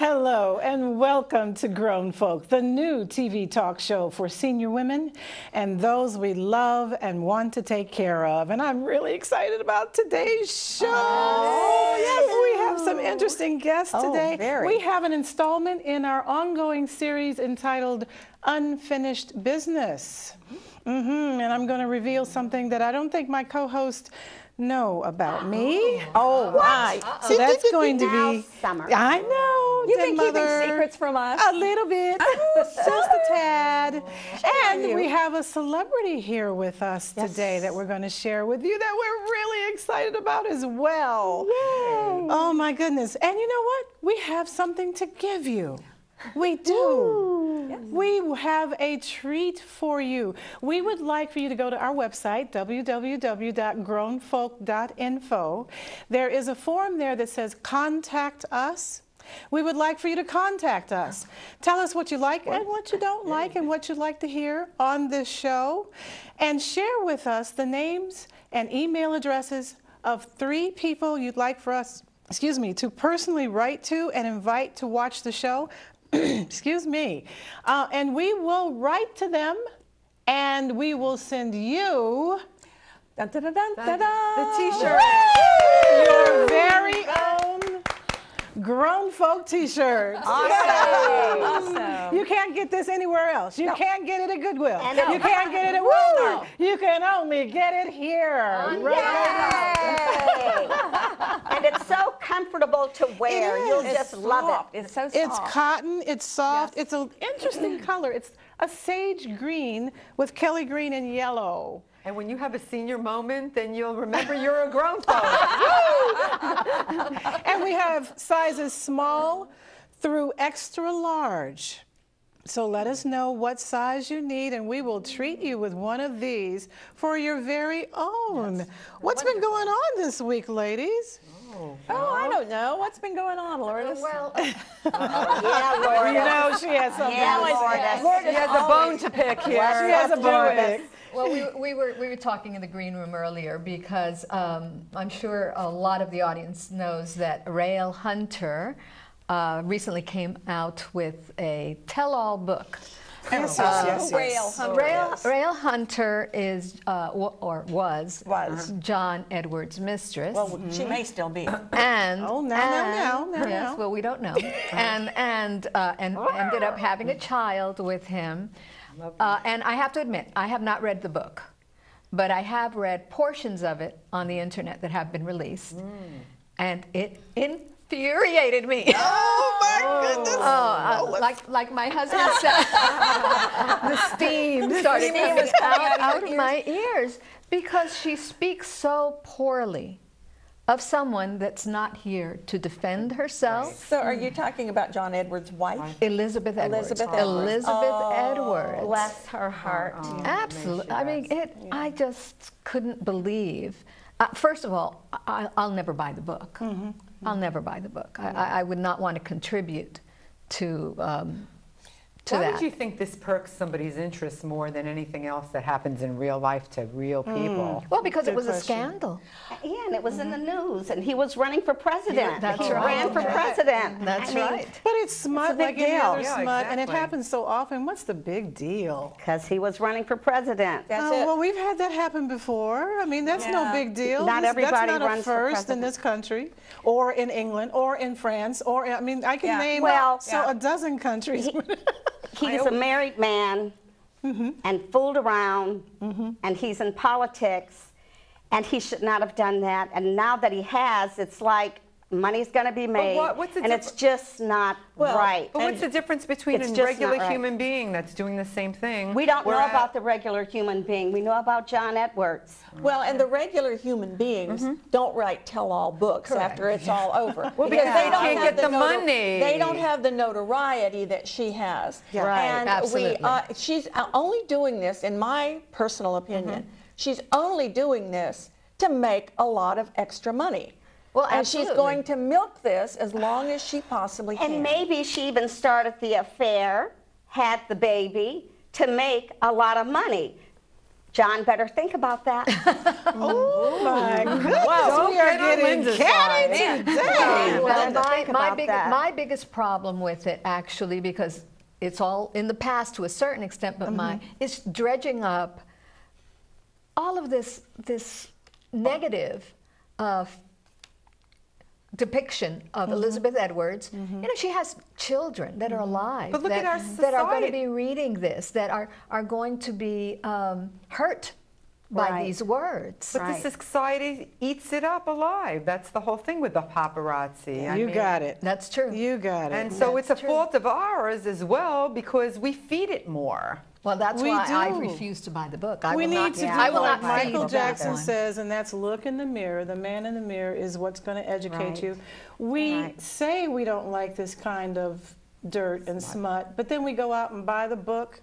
Hello and welcome to Grown Folk, the new TV talk show for senior women and those we love and want to take care of. And I'm really excited about today's show. Oh, yes. We have some interesting guests today. We have an installment in our ongoing series entitled Unfinished Business. And I'm going to reveal something that I don't think my co-host know about me. Oh, right. So that's going to be summer. I know. You've been keeping secrets from us? A little bit, just a tad. And we have a celebrity here with us today that we're going to share with you that we're really excited about as well. Yay. Oh my goodness. And you know what? We have something to give you. We do. Yes. We have a treat for you. We would like for you to go to our website, www.grownfolk.info. There is a form there that says Contact Us. We would like for you to contact us. Tell us what you like and what you don't like and what you'd like to hear on this show. And share with us the names and email addresses of 3 people you'd like for us, to personally write to and invite to watch the show. Excuse me. And we will write to them and we will send you Dun, dun, dun, dun, dun, the t-shirt. Your very own Grown Folk t-shirt. Awesome. You can't get this anywhere else. You can't get it at Goodwill. You can't get it at Walmart. You can only get it here. And it's so comfortable to wear. You'll just love it. It's so soft. It's cotton, it's soft, it's an interesting color. It's a sage green with Kelly green and yellow. And when you have a senior moment, then you'll remember you're a grown folk. And we have sizes small through extra large. So let us know what size you need and we will treat you with one of these for your very own. Yes. What's been going on this week, ladies? Oh, I don't know. What's been going on, Lourdes? Well, yeah, Lourdes. You know she has something Yeah, Lourdes. She has a bone to pick here. She has a bone to pick. Well, we were talking in the green room earlier because I'm sure a lot of the audience knows that Rael Hunter recently came out with a tell-all book. Rael Hunter is, or was John Edwards' mistress. Well, she may still be. And now. Yes, well, we don't know. and ended up having a child with him. And I have to admit, I have not read the book, but I have read portions of it on the internet that have been released, and it infuriated me. Oh my goodness! Like my husband said, the steam started coming out of my ears because she speaks so poorly of someone that's not here to defend herself. So are you talking about John Edwards' wife? Elizabeth Edwards. Elizabeth Edwards. Bless her heart. Absolutely. I mean, I just couldn't believe. First of all, I'll never buy the book. I'll never buy the book. I would not want to contribute to Why would you think this perks somebody's interest more than anything else that happens in real life to real people? Well, because it was a scandal. Yeah, and it was in the news, and he was running for president. That's he ran for president. That's right. But it's smut, big like any deal. other smut, and it happens so often. What's the big deal? Because he was running for president. Well, we've had that happen before. I mean, that's no big deal. Not everybody that's not runs a for first president. in this country, or in England, or in France, or I mean, I can name a dozen countries. He's a married man and fooled around, and he's in politics, and he should not have done that. And now that he has, it's like money's going to be made, and it's just not right. But what's the difference between a regular human being that's doing the same thing? We don't know about the regular human being. We know about John Edwards. Well, and the regular human beings don't write tell-all books after it's all over. Well, because they can't get the money. They don't have the notoriety that she has. Right, and absolutely. She's only doing this, in my personal opinion, she's only doing this to make a lot of extra money. Well, and she's going to milk this as long as she possibly can. And maybe she even started the affair, had the baby, to make a lot of money. John better think about that. Oh my goodness, Don't we are get on getting Linda's catty side. today. Well, Think about that. my biggest problem with it, actually, because it's all in the past to a certain extent, but is dredging up all of this negative depiction of Elizabeth Edwards. You know, she has children that are alive, But look at our that are going to society. be reading this, that are going to be hurt by Right. these words. But Right. the society eats it up alive. That's the whole thing with the paparazzi. I You mean, got it. That's true. You got it. And so it's a That's true. fault of ours as well because we feed it more. Well, that's We why I do. refuse to buy the book. I We will need not, to do I will what not feed Michael that Jackson one. says, and that's look in the mirror. The man in the mirror is what's going to educate Right. you. We Right. say we don't like this kind of dirt and smut, but then we go out and buy the book.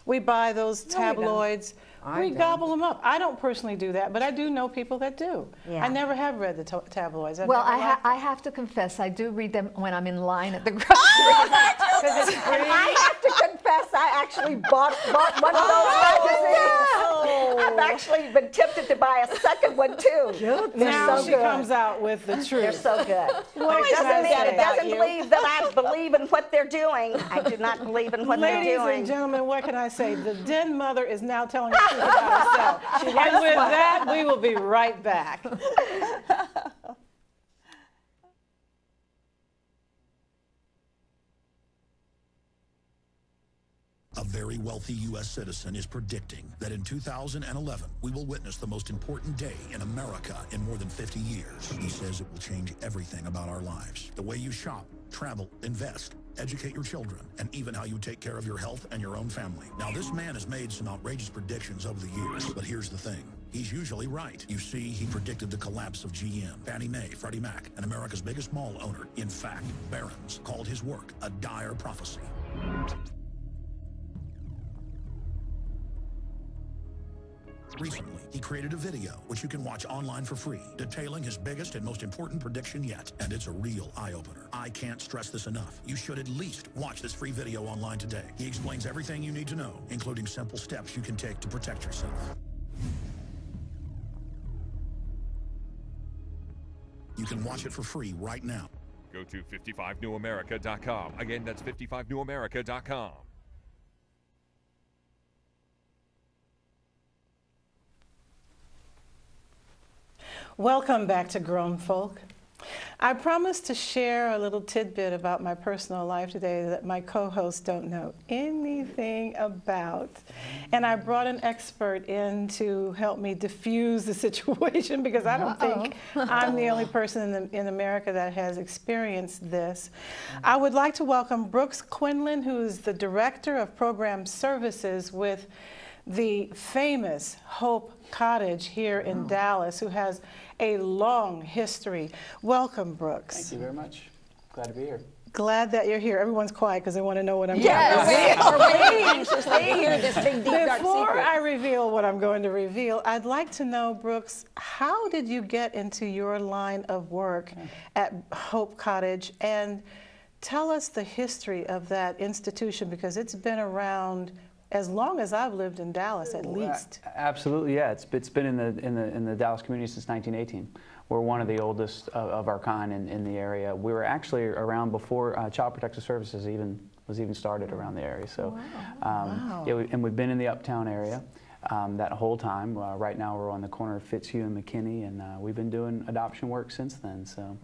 We buy those tabloids. I We don't. gobble them up. I don't personally do that, but I do know people that do. Yeah. I never have read the tabloids. I've Well, never liked I them. have to confess, I do read them when I'm in line at the grocery Because it's free. I have to confess, I actually bought one of those magazines. I've actually been tempted to buy a second one too. They're Now so she good. comes out with the truth. They're so good. What It can I doesn't mean say it about doesn't you? believe that I believe in what they're doing. I do not believe in what Ladies they're doing. and gentlemen, what can I say? The den mother is now telling the truth about herself. And with that, we will be right back. A very wealthy U.S. citizen is predicting that in 2011, we will witness the most important day in America in more than 50 years. He says it will change everything about our lives. The way you shop, travel, invest, educate your children, and even how you take care of your health and your own family. Now, this man has made some outrageous predictions over the years, but here's the thing. He's usually right. You see, he predicted the collapse of GM, Fannie Mae, Freddie Mac, and America's biggest mall owner. In fact, Barron's called his work a dire prophecy. Recently, he created a video, which you can watch online for free, detailing his biggest and most important prediction yet. And it's a real eye-opener. I can't stress this enough. You should at least watch this free video online today. He explains everything you need to know, including simple steps you can take to protect yourself. You can watch it for free right now. Go to 55newamerica.com. Again, that's 55newamerica.com. Welcome back to Grown Folk. I promised to share a little tidbit about my personal life today that my co-hosts don't know anything about. And I brought an expert in to help me diffuse the situation because I don't think I'm the only person in America that has experienced this. I would like to welcome Brooks Quinlan, who is the Director of Program Services with the famous Hope Cottage here in Dallas, who has a long history. Welcome, Brooks. Thank you very much. Glad to be here. Glad that you're here. Everyone's quiet because they want to know what I'm Yes, talking we're waiting anxiously to hear this big, deep, dark Before secret. I reveal what I'm going to reveal, I'd like to know, Brooks, how did you get into your line of work at Hope Cottage? And tell us the history of that institution, because it's been around as long as I've lived in Dallas, at least. Absolutely, yeah. It's been in the Dallas community since 1918. We're one of the oldest of our kind in the area. We were actually around before Child Protective Services was even started around the area. So, yeah, and we've been in the Uptown area that whole time. Right now, we're on the corner of Fitzhugh and McKinney, and we've been doing adoption work since then. So.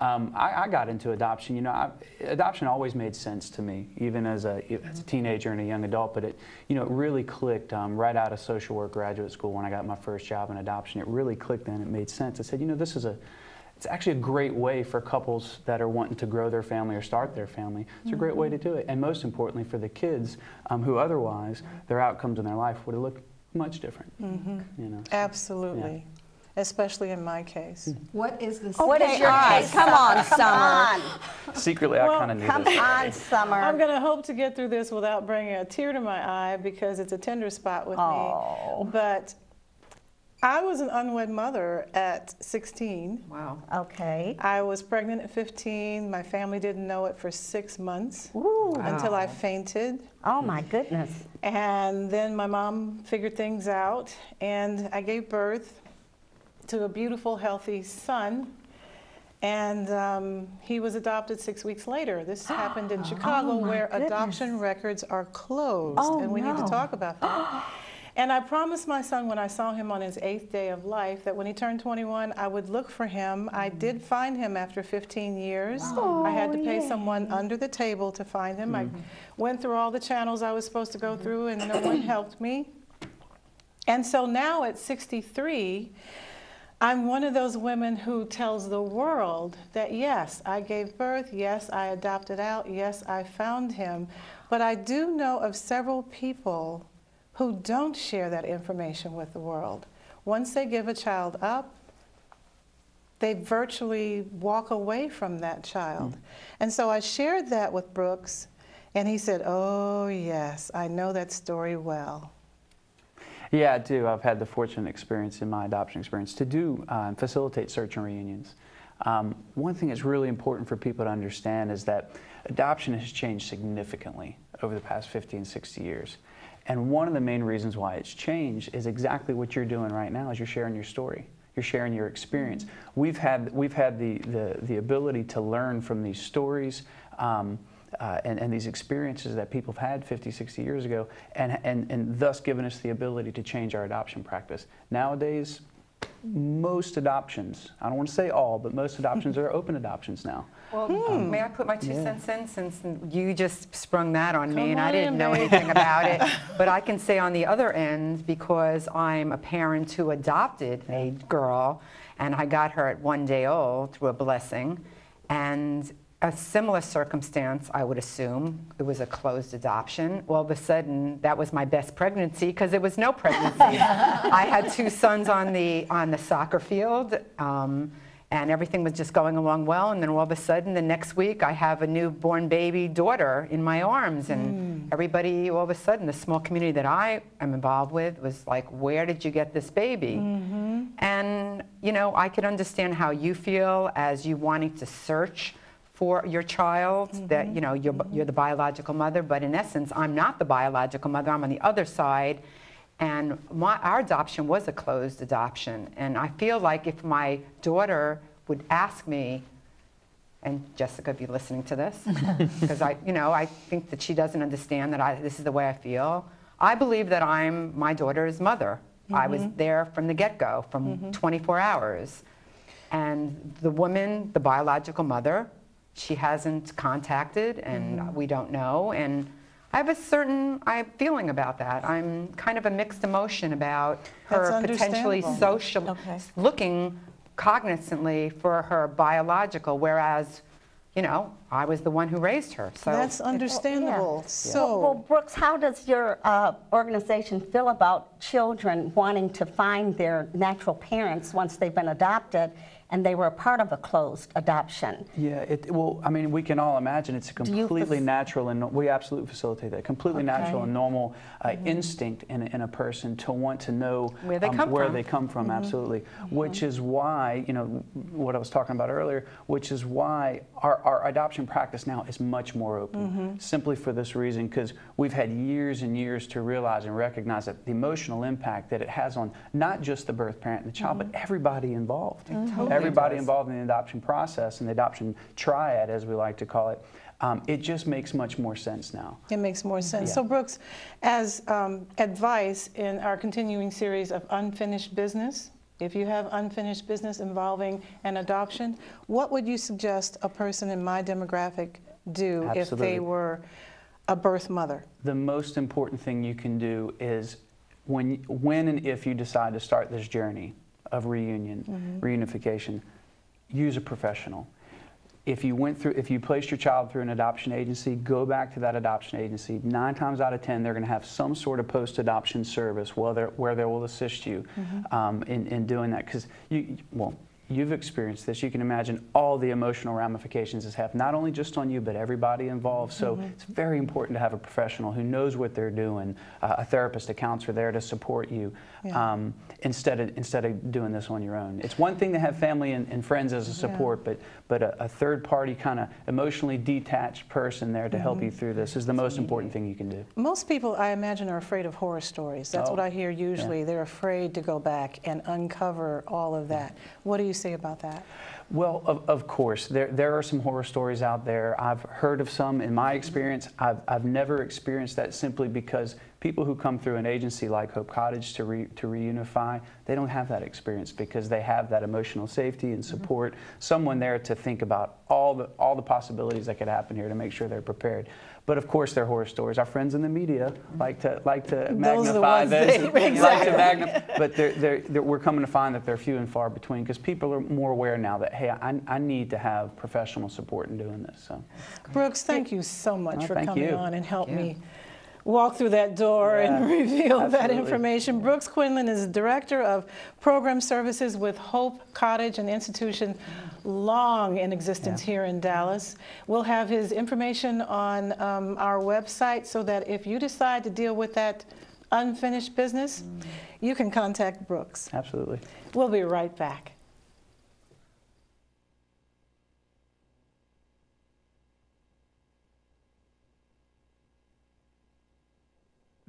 I got into adoption. You know, adoption always made sense to me, even as a teenager and a young adult. But it really clicked right out of social work graduate school when I got my first job in adoption. It really clicked then. It made sense. I said, it's actually a great way for couples that are wanting to grow their family or start their family. It's a great way to do it, and most importantly for the kids who otherwise their outcomes in their life would have looked much different. Absolutely. Yeah. Especially in my case. What is the What is your case? Come on, Summer. Secretly, I kind of knew Come this. on, Summer. I'm going to hope to get through this without bringing a tear to my eye because it's a tender spot with me. But I was an unwed mother at 16. Wow. Okay. I was pregnant at 15. My family didn't know it for 6 months until I fainted. Oh my goodness. And then my mom figured things out, and I gave birth to a beautiful, healthy son. And he was adopted 6 weeks later. This happened in Chicago, where adoption records are closed, and we need to talk about that. And I promised my son when I saw him on his 8th day of life that when he turned 21, I would look for him. I did find him after 15 years. I had to pay someone under the table to find him. I went through all the channels I was supposed to go through, and no one helped me. And so now at 63, I'm one of those women who tells the world that yes, I gave birth, yes, I adopted out, yes, I found him. But I do know of several people who don't share that information with the world. Once they give a child up, they virtually walk away from that child. And so I shared that with Brooks, and he said, oh yes, I know that story well. Yeah, I do. I've had the fortunate experience in my adoption experience to do and facilitate search and reunions. One thing that's really important for people to understand is that adoption has changed significantly over the past 50 and 60 years. And one of the main reasons why it's changed is exactly what you're doing right now, is you're sharing your story. You're sharing your experience. We've had the ability to learn from these stories and these experiences that people have had 50, 60 years ago, and thus given us the ability to change our adoption practice. Nowadays, most adoptions, I don't want to say all, but most adoptions are open adoptions now. Well, may I put my 2 cents in, since you just sprung that on me and I didn't know anything about it. But I can say on the other end, because I'm a parent who adopted a girl, and I got her at 1 day old through a blessing, and a similar circumstance, I would assume. It was a closed adoption. All of a sudden, that was my best pregnancy, because there was no pregnancy. I had 2 sons on the soccer field, and everything was just going along well. And then all of a sudden, the next week, I have a newborn baby daughter in my arms. And everybody, all of a sudden, the small community that I am involved with was like, where did you get this baby? And, you know, I could understand how you feel as you wanting to search for your child, that, you know, you're the biological mother, but in essence, I'm not the biological mother, I'm on the other side. And our adoption was a closed adoption. And I feel like if my daughter would ask me, and Jessica, if you're listening to this, because I think that she doesn't understand that this is the way I feel. I believe that I'm my daughter's mother. I was there from the get-go, from 24 hours. And the woman, the biological mother, she hasn't contacted, and we don't know. And I have a certain feeling about that. I'm kind of a mixed emotion about her potentially looking cognizantly for her biological, whereas, you know, I was the one who raised her. So that's understandable. So, well, Brooks, how does your organization feel about children wanting to find their natural parents once they've been adopted and they were a part of a closed adoption? Yeah, well, I mean, we can all imagine it's a completely natural, and we absolutely facilitate that, completely natural and normal instinct in a person to want to know where they come from, absolutely. Which is why, you know, what I was talking about earlier, which is why our adoption practice now is much more open, simply for this reason, because we've had years and years to realize and recognize that the emotional impact that it has on not just the birth parent and the child, but everybody involved. Everybody involved in the adoption process and the adoption triad, as we like to call it, it just makes much more sense now. It makes more sense. So Brooks, as advice in our continuing series of Unfinished Business, if you have unfinished business involving an adoption, what would you suggest a person in my demographic do if they were a birth mother? The most important thing you can do is when and if you decide to start this journey of reunion, reunification, use a professional. If you placed your child through an adoption agency, go back to that adoption agency. 9 times out of 10, they're going to have some sort of post-adoption service where they will assist you in doing that. Because you've experienced this. You can imagine all the emotional ramifications this have, not only just on you, but everybody involved. So it's very important to have a professional who knows what they're doing, a therapist, a counselor there to support you, instead of doing this on your own. It's one thing to have family and friends as a support, but a third-party kind of emotionally detached person there to help you through this is the most important thing you can do. Most people, I imagine, are afraid of horror stories. That's what I hear usually. They're afraid to go back and uncover all of that. What do you say about that? Well, of course, there are some horror stories out there. I've heard of some. In my experience, I've never experienced that simply because people who come through an agency like Hope Cottage to reunify, they don't have that experience because they have that emotional safety and support, someone there to think about all the possibilities that could happen here to make sure they're prepared. But of course, they're horror stories. Our friends in the media like to magnify this, but we're coming to find that they're few and far between because people are more aware now that, hey, I need to have professional support in doing this. So, Brooks, thank you so much for coming on and help me walk through that door and reveal that information. Brooks Quinlan is Director of Program Services with Hope Cottage, an institution long in existence here in Dallas. We'll have his information on our website so that if you decide to deal with that unfinished business, you can contact Brooks. Absolutely. We'll be right back.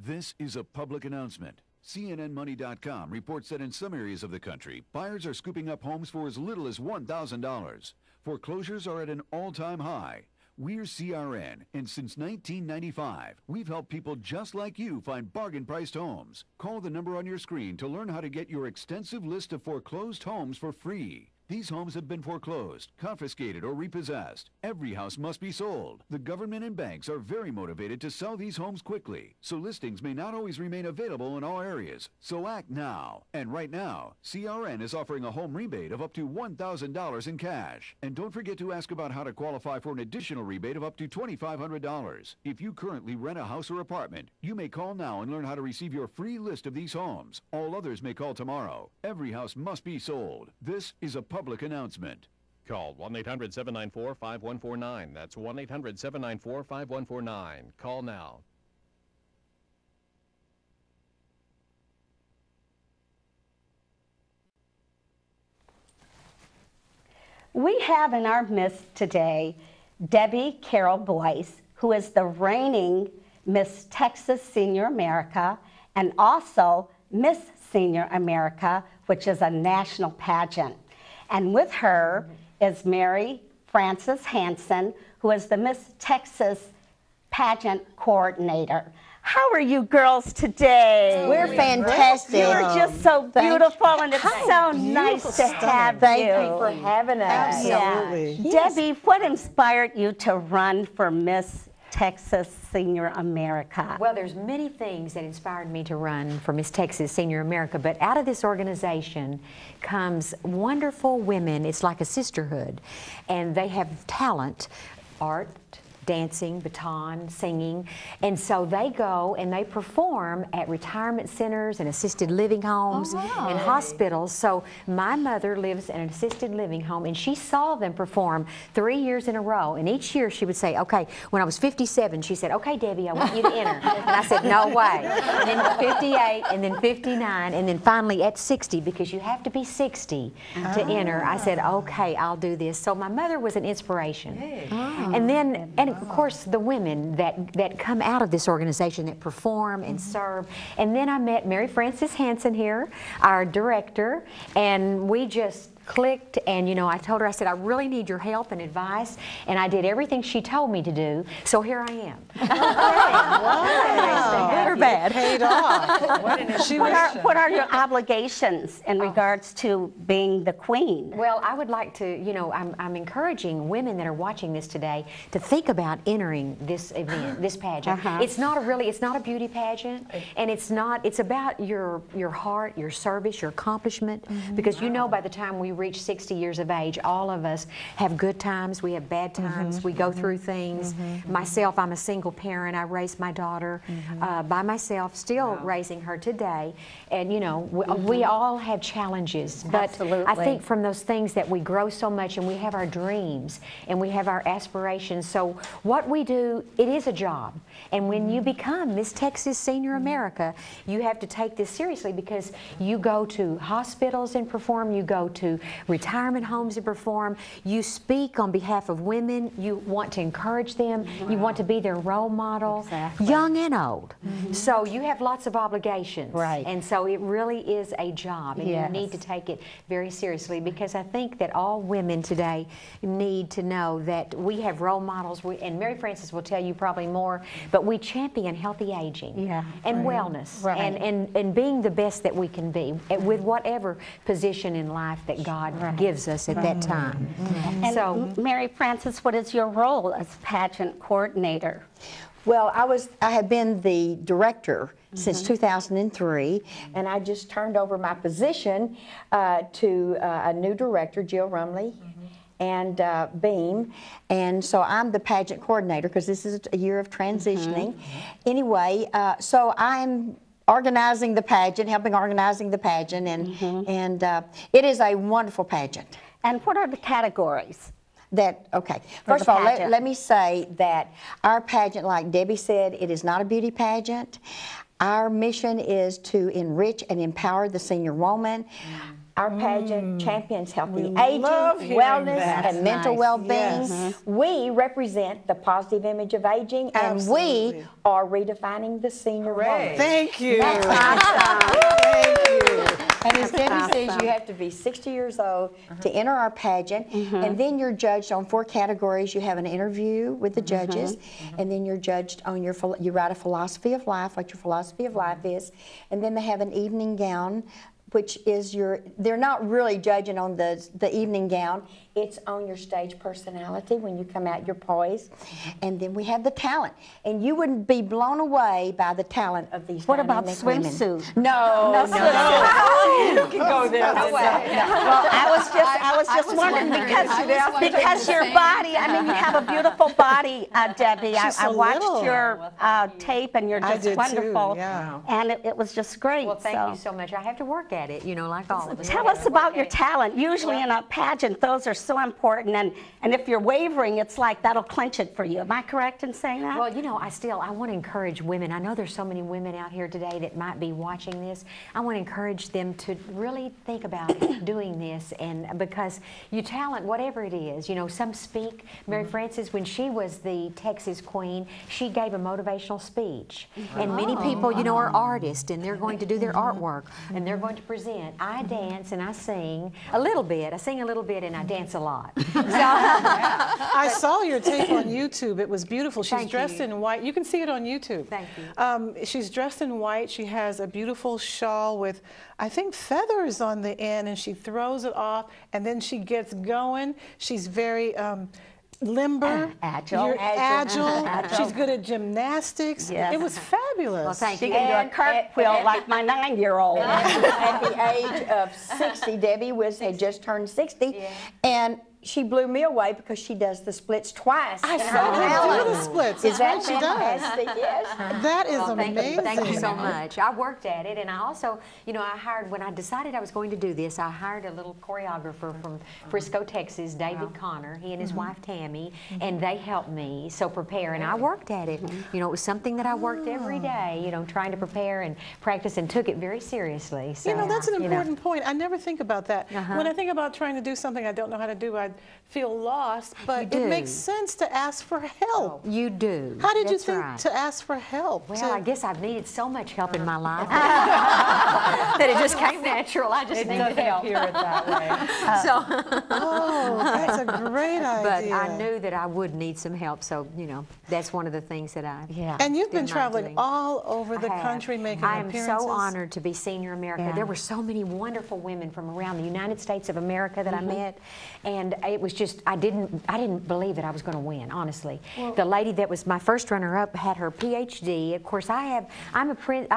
This is a public announcement. CNNMoney.com reports that in some areas of the country, buyers are scooping up homes for as little as $1,000. Foreclosures are at an all-time high. We're CRN, and since 1995, we've helped people just like you find bargain-priced homes. Call the number on your screen to learn how to get your extensive list of foreclosed homes for free. These homes have been foreclosed, confiscated, or repossessed. Every house must be sold. The government and banks are very motivated to sell these homes quickly, so listings may not always remain available in all areas. So act now. And right now, CRN is offering a home rebate of up to $1,000 in cash. And don't forget to ask about how to qualify for an additional rebate of up to $2,500. If you currently rent a house or apartment, you may call now and learn how to receive your free list of these homes. All others may call tomorrow. Every house must be sold. This is a public announcement. Call 1-800-794-5149. That's 1-800-794-5149. Call now. We have in our midst today Debbie Carroll Boyce, who is the reigning Miss Texas Senior America and also Miss Senior America, which is a national pageant. And with her is Mary Frances Hansen, who is the Miss Texas Pageant Coordinator. How are you girls today? We're fantastic. You're just so beautiful, and it's so nice to have you. Thank you for having us. Absolutely. Yeah. Debbie, what inspired you to run for Miss Texas Senior America? Well, there's many things that inspired me to run for Miss Texas Senior America, but out of this organization comes wonderful women. It's like a sisterhood, and they have talent, art, dancing, baton, singing, and so they go and they perform at retirement centers and assisted living homes and hospitals. So my mother lives in an assisted living home, and she saw them perform 3 years in a row, and each year she would say, okay, when I was 57, she said, okay, Debbie, I want you to enter. And I said, no way. And then 58, and then 59, and then finally at 60, because you have to be 60 to enter, I said, okay, I'll do this. So my mother was an inspiration. And then, and of course, the women that come out of this organization that perform and serve. And then I met Mary Frances Hansen here, our director, and we just clicked, and you know, I told her, I said, I really need your help and advice, and I did everything she told me to do, so here I am. Wow. Good or bad? Paid off. What are your obligations in regards to being the queen? Well, I would like to, you know, I'm encouraging women that are watching this today to think about entering this event, this pageant. It's not a beauty pageant, and it's about your heart, your service, your accomplishment, because you know by the time we reach 60 years of age, all of us have good times, we have bad times, we go through things. Myself, I'm a single parent. I raised my daughter by myself, still raising her today. And you know, we all have challenges, but I think from those things that we grow so much, and we have our dreams and we have our aspirations. So what we do, it is a job. And when you become Miss Texas Senior America, you have to take this seriously, because you go to hospitals and perform, you go to retirement homes and perform, you speak on behalf of women, you want to encourage them, you want to be their role model, young and old. So you have lots of obligations. Right. And so it really is a job, and you need to take it very seriously, because I think that all women today need to know that we have role models, and Mary Frances will tell you probably more, but we champion healthy aging and wellness and being the best that we can be with whatever position in life that God gives us at that time. And so, Mary Frances, what is your role as pageant coordinator? Well, I have been the director since 2003, and I just turned over my position to a new director, Jill Rumley, and Beam, and so I'm the pageant coordinator, because this is a year of transitioning. Anyway, so I'm organizing the pageant, helping organizing the pageant, and it is a wonderful pageant. And what are the categories? First of all, let me say that our pageant, like Debbie said, it is not a beauty pageant. Our mission is to enrich and empower the senior woman. Our pageant champions healthy aging, wellness, and mental well-being. We represent the positive image of aging, and we are redefining the senior woman. Thank you. That's awesome. Thank you. And as Debbie says, you have to be 60 years old to enter our pageant, and then you're judged on 4 categories. You have an interview with the judges, and then you're judged on you write a philosophy of life, what your philosophy of life is, and then they have an evening gown, which is they're not really judging on the evening gown, it's on your stage personality when you come out, your poise. And then we have the talent. And you wouldn't be blown away by the talent of these What about swimsuit? swimsuit? No. You can go there. No way. Well, I was just wondering, because your body, I mean, you have a beautiful body, Debbie. I watched your tape, and you're just wonderful. And it was just great. well, thank you so much. I have to work at it, you know, like all of us. Tell us about your talent. Usually in a pageant, those are so important, and if you're wavering, it's like that'll clinch it for you. Am I correct in saying that? Well, you know, I want to encourage women. I know there's so many women out here today that might be watching this. I want to encourage them to really think about doing this, and because your talent, whatever it is, you know, some speak. Mary Frances, when she was the Texas Queen, she gave a motivational speech, and many people, you know, are artists, and they're going to do their artwork, and they're going to present. I dance and I sing a little bit. I sing a little bit, and I dance a lot. So, I saw your tape on YouTube. It was beautiful. She's dressed in white. You can see it on YouTube. Thank you. She's dressed in white. She has a beautiful shawl with, I think, feathers on the end, and she throws it off, and then she gets going. She's very limber, agile. She's good at gymnastics. Yes. It was fabulous. Well, thank She you. can do a cartwheel like my 9-year-old. At the age of 60, Debbie had just turned 60, and she blew me away because she does the splits twice. I saw her do the splits. Is that she does? Yes. That is Thank amazing. you so much. I worked at it, and I also, you know, when I decided I was going to do this, I hired a little choreographer from Frisco, Texas, David Connor. He and his wife Tammy, and they helped me prepare, and I worked at it. You know, it was something that I worked every day, you know, trying to prepare and practice, and took it very seriously. So, you know, that's an important point. I never think about that. When I think about trying to do something I don't know how to do, I feel lost, but it makes sense to ask for help. You do. How did you think to ask for help? Well, I guess I've needed so much help in my life that it just came natural. I just needed help. Hear it that way. That's a great idea. But I knew that I would need some help, so, you know, that's one of the things that I And you've been did not traveling doing. all over the country making appearances. I am so honored to be Senior America. There were so many wonderful women from around the United States of America that I met, and it was just, I didn't believe that I was going to win, honestly. The lady that was my first runner-up had her PhD. Of course, I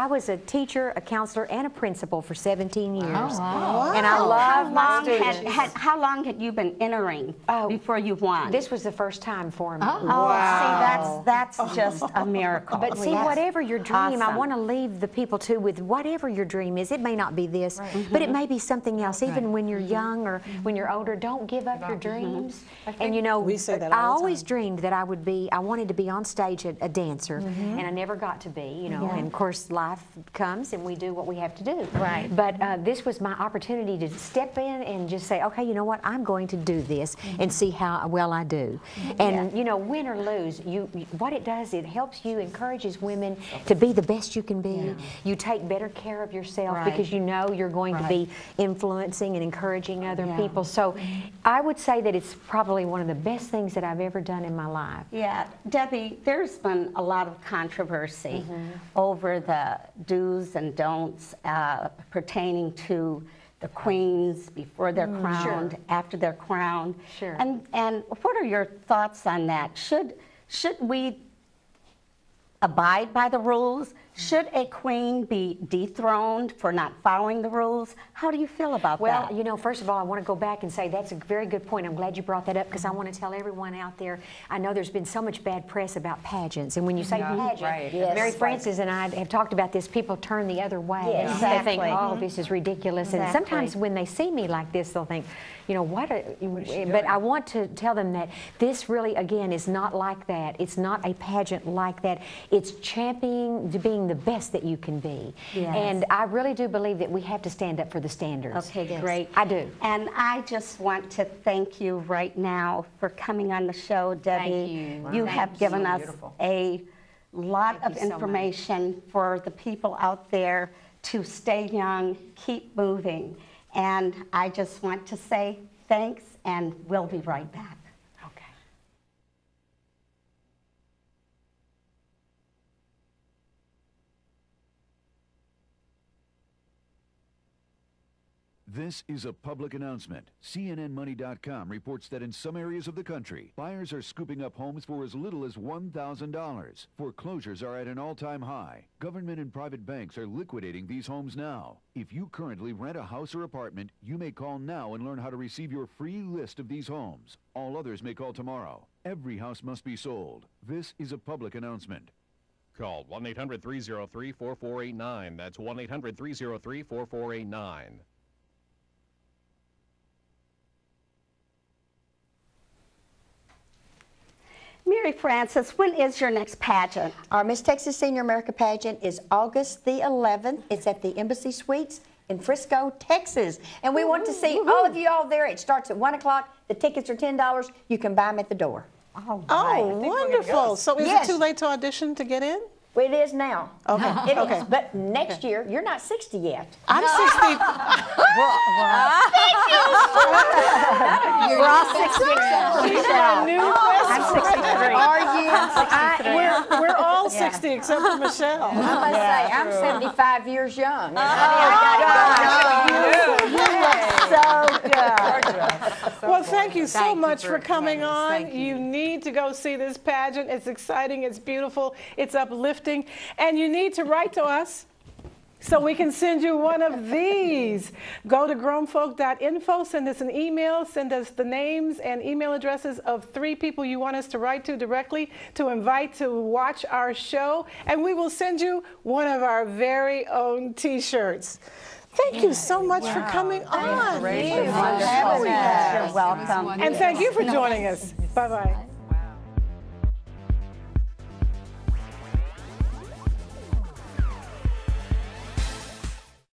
was a teacher, a counselor, and a principal for 17 years. Oh, wow. And I love my students. How long had you been entering before you won? This was the first time for me. Oh, wow. See, that's just a miracle. But see, whatever your dream, I want to leave the people too with whatever your dream is. It may not be this, but it may be something else. Even when you're young or when you're older, don't give up your dreams. And you know, we say that I all the always time. dreamed that I wanted to be on stage a dancer, and I never got to be, you know. And of course, life comes and we do what we have to do. Right. But this was my opportunity to step in and just say, okay, you know what, I'm going to do this and see how well I do. And you know, win or lose, what it does, it helps you, encourages women to be the best you can be. You take better care of yourself because you know you're going to be influencing and encouraging other people. So I would say that it's probably one of the best things that I've ever done in my life. Yeah, Debbie, there's been a lot of controversy over the do's and don'ts pertaining to the queens before they're crowned, after they're crowned. Sure. And what are your thoughts on that? Should we abide by the rules? Should a queen be dethroned for not following the rules? How do you feel about that? Well, you know, first of all, I want to go back and say that's a very good point. I'm glad you brought that up because I want to tell everyone out there, I know there's been so much bad press about pageants. And when you say pageant, Mary Frances and I have talked about this, people turn the other way. Yes, They think, oh, this is ridiculous. And Exactly. sometimes when they see me like this, they'll think, you know, but I want to tell them that this really, again, is not like that. It's not a pageant like that. It's championing to being the best that you can be. Yes. And I really do believe that we have to stand up for the standards. Okay, great. I do. And I just want to thank you right now for coming on the show, Debbie. Thank you. You Thank have you. given So us beautiful. a lot Thank of you so much. information for the people out there to stay young, keep moving. And I just want to say thanks, and we'll be right back. Okay. This is a public announcement. CNNMoney.com reports that in some areas of the country, buyers are scooping up homes for as little as $1,000. Foreclosures are at an all-time high. Government and private banks are liquidating these homes now. If you currently rent a house or apartment, you may call now and learn how to receive your free list of these homes. All others may call tomorrow. Every house must be sold. This is a public announcement. Call 1-800-303-4489. That's 1-800-303-4489. Mary Frances, when is your next pageant? Our Miss Texas Senior America pageant is August the 11th. It's at the Embassy Suites in Frisco, Texas. And we want to see all of you all there. It starts at 1 o'clock. The tickets are $10. You can buy them at the door. Oh, Oh, wonderful. So is it too late to audition to get in? Well, it is now. Okay. It is. But next year, you're not 60 yet. I'm 60. We're all 63. I'm 63. Are you? We're all 60 except for Michelle. I must say, I'm 75 years young. So good. Well, thank you so Thank you much for for coming joining us. on. Thank you. You need to go see this pageant. It's exciting, it's beautiful, it's uplifting, and you need to write to us so we can send you one of these. Go to grownfolk.info, send us an email, send us the names and email addresses of 3 people you want us to write to directly to invite to watch our show, and we will send you one of our very own t-shirts. Thank you so much for coming on. You're welcome. And thank you for joining us. Bye-bye.